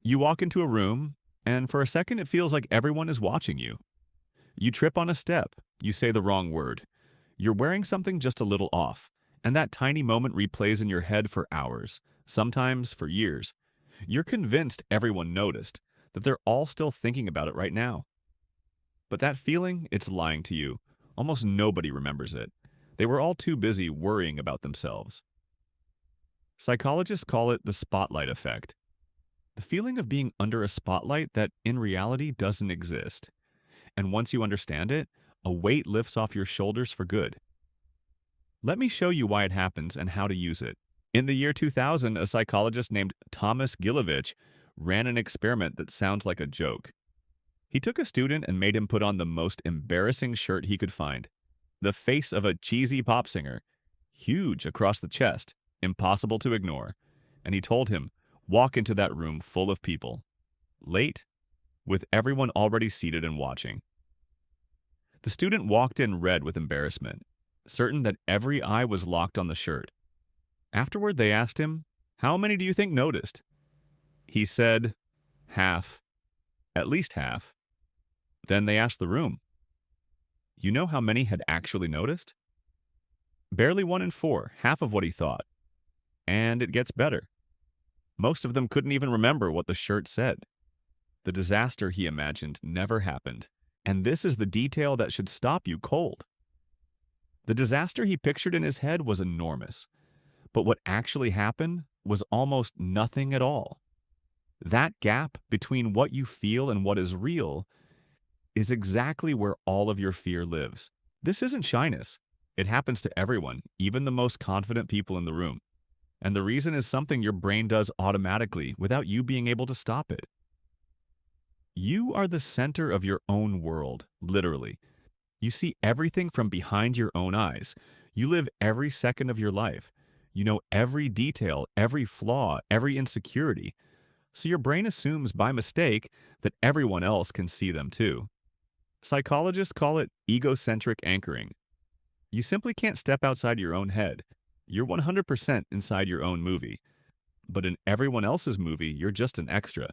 You walk into a room, and for a second it feels like everyone is watching you. You trip on a step, you say the wrong word. You're wearing something just a little off, and that tiny moment replays in your head for hours, sometimes for years. You're convinced everyone noticed, that they're all still thinking about it right now. But that feeling, it's lying to you. Almost nobody remembers it. They were all too busy worrying about themselves. Psychologists call it the spotlight effect. The feeling of being under a spotlight that in reality doesn't exist. And once you understand it, a weight lifts off your shoulders for good. Let me show you why it happens and how to use it. In the year 2000, a psychologist named Thomas Gilovich ran an experiment that sounds like a joke. He took a student and made him put on the most embarrassing shirt he could find. The face of a cheesy pop singer, huge across the chest, impossible to ignore. And he told him, walk into that room full of people. Late, with everyone already seated and watching. The student walked in red with embarrassment, certain that every eye was locked on the shirt. Afterward, they asked him, how many do you think noticed? He said, half, at least half. Then they asked the room, you know how many had actually noticed? Barely 1 in 4, half of what he thought. And it gets better. Most of them couldn't even remember what the shirt said. The disaster he imagined never happened. And this is the detail that should stop you cold. The disaster he pictured in his head was enormous. But what actually happened was almost nothing at all. That gap between what you feel and what is real is exactly where all of your fear lives. This isn't shyness. It happens to everyone, even the most confident people in the room. And the reason is something your brain does automatically without you being able to stop it. You are the center of your own world, literally. You see everything from behind your own eyes. You live every second of your life. You know every detail, every flaw, every insecurity. So your brain assumes by mistake that everyone else can see them too. Psychologists call it egocentric anchoring. You simply can't step outside your own head. You're 100% inside your own movie. But in everyone else's movie, you're just an extra.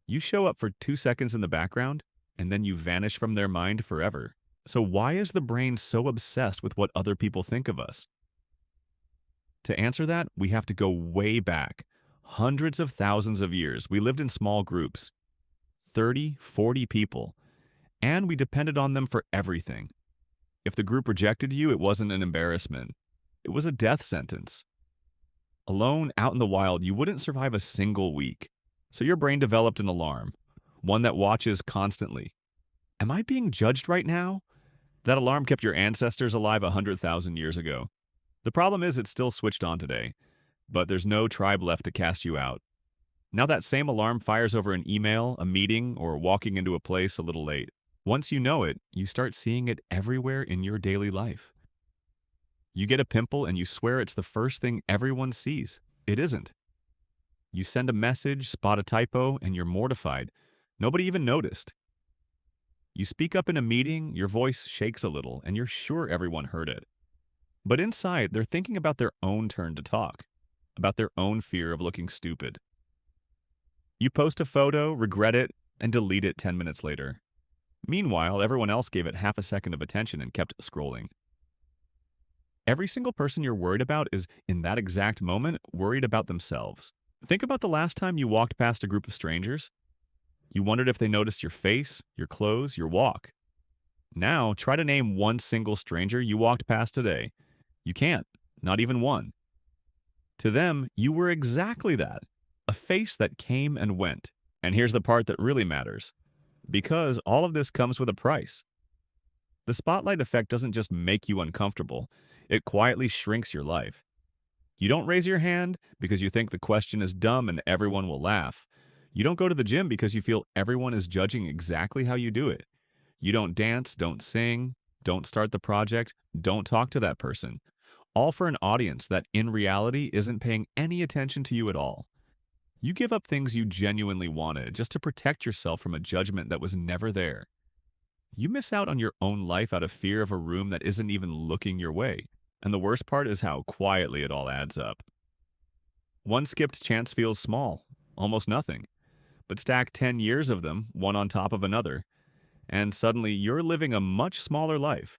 You show up for 2 seconds in the background, and then you vanish from their mind forever. So why is the brain so obsessed with what other people think of us? To answer that, we have to go way back. Hundreds of thousands of years. We lived in small groups. 30, 40 people. And we depended on them for everything. If the group rejected you, it wasn't an embarrassment. It was a death sentence. Alone, out in the wild, you wouldn't survive a single week. So your brain developed an alarm, one that watches constantly. Am I being judged right now? That alarm kept your ancestors alive 100,000 years ago. The problem is it's still switched on today, but there's no tribe left to cast you out. Now that same alarm fires over an email, a meeting, or walking into a place a little late. Once you know it, you start seeing it everywhere in your daily life. You get a pimple and you swear it's the first thing everyone sees. It isn't. You send a message, spot a typo, and you're mortified. Nobody even noticed. You speak up in a meeting, your voice shakes a little, and you're sure everyone heard it. But inside, they're thinking about their own turn to talk, about their own fear of looking stupid. You post a photo, regret it, and delete it 10 minutes later. Meanwhile, everyone else gave it half a second of attention and kept scrolling. Every single person you're worried about is, in that exact moment, worried about themselves. Think about the last time you walked past a group of strangers. You wondered if they noticed your face, your clothes, your walk. Now, try to name one single stranger you walked past today. You can't, not even one. To them, you were exactly that, a face that came and went. And here's the part that really matters. Because all of this comes with a price. The spotlight effect doesn't just make you uncomfortable, it quietly shrinks your life. You don't raise your hand because you think the question is dumb and everyone will laugh. You don't go to the gym because you feel everyone is judging exactly how you do it. You don't dance, don't sing, don't start the project, don't talk to that person. All for an audience that in reality isn't paying any attention to you at all. You give up things you genuinely wanted just to protect yourself from a judgment that was never there. You miss out on your own life out of fear of a room that isn't even looking your way. And the worst part is how quietly it all adds up. One skipped chance feels small, almost nothing. but stack 10 years of them, one on top of another, and suddenly you're living a much smaller life,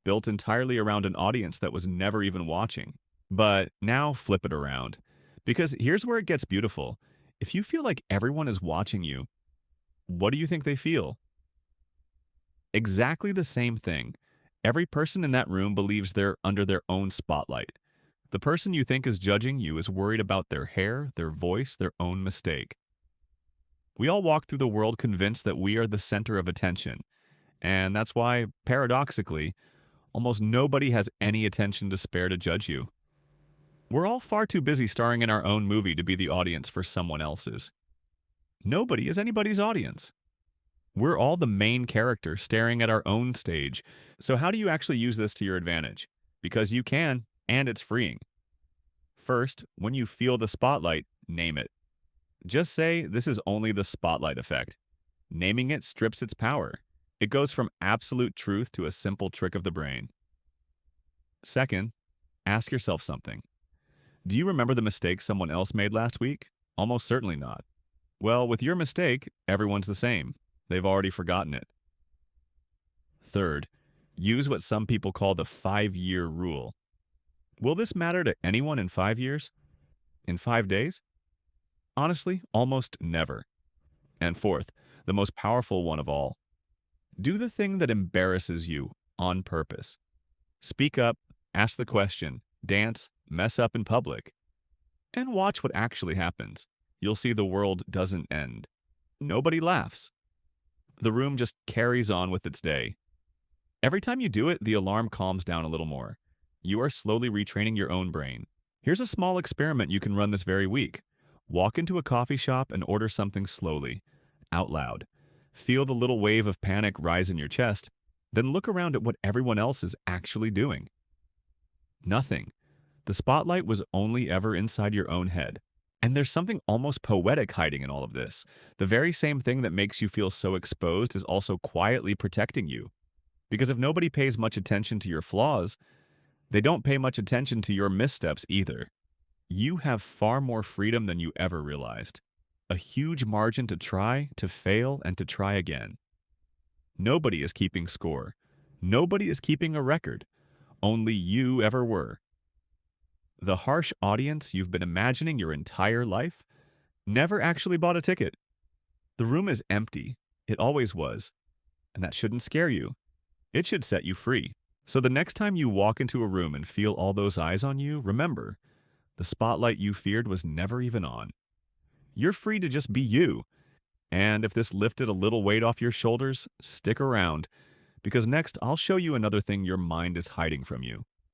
built entirely around an audience that was never even watching. But now flip it around. Because here's where it gets beautiful. If you feel like everyone is watching you, what do you think they feel? Exactly the same thing. Every person in that room believes they're under their own spotlight. The person you think is judging you is worried about their hair, their voice, their own mistake. We all walk through the world convinced that we are the center of attention, and that's why, paradoxically, almost nobody has any attention to spare to judge you. We're all far too busy starring in our own movie to be the audience for someone else's. Nobody is anybody's audience. We're all the main character staring at our own stage. So how do you actually use this to your advantage? Because you can, and it's freeing. First, when you feel the spotlight, name it. Just say, this is only the spotlight effect. Naming it strips its power. It goes from absolute truth to a simple trick of the brain. Second, ask yourself something. Do you remember the mistake someone else made last week? Almost certainly not. Well, with your mistake, everyone's the same. They've already forgotten it. Third, use what some people call the 5-year rule. Will this matter to anyone in 5 years? In 5 days? Honestly, almost never. And fourth, the most powerful one of all, do the thing that embarrasses you on purpose. Speak up, ask the question, dance, mess up in public, and watch what actually happens. You'll see the world doesn't end. Nobody laughs. The room just carries on with its day. Every time you do it, the alarm calms down a little more. You are slowly retraining your own brain. Here's a small experiment you can run this very week. Walk into a coffee shop and order something slowly, out loud. Feel the little wave of panic rise in your chest, then look around at what everyone else is actually doing. Nothing. The spotlight was only ever inside your own head. And there's something almost poetic hiding in all of this. The very same thing that makes you feel so exposed is also quietly protecting you. Because if nobody pays much attention to your flaws, they don't pay much attention to your missteps either. You have far more freedom than you ever realized. A huge margin to try, to fail, and to try again. Nobody is keeping score. Nobody is keeping a record. Only you ever were. The harsh audience you've been imagining your entire life never actually bought a ticket. The room is empty. It always was. And that shouldn't scare you. It should set you free. So the next time you walk into a room and feel all those eyes on you, remember, the spotlight you feared was never even on. You're free to just be you. And if this lifted a little weight off your shoulders, stick around, because next I'll show you another thing your mind is hiding from you.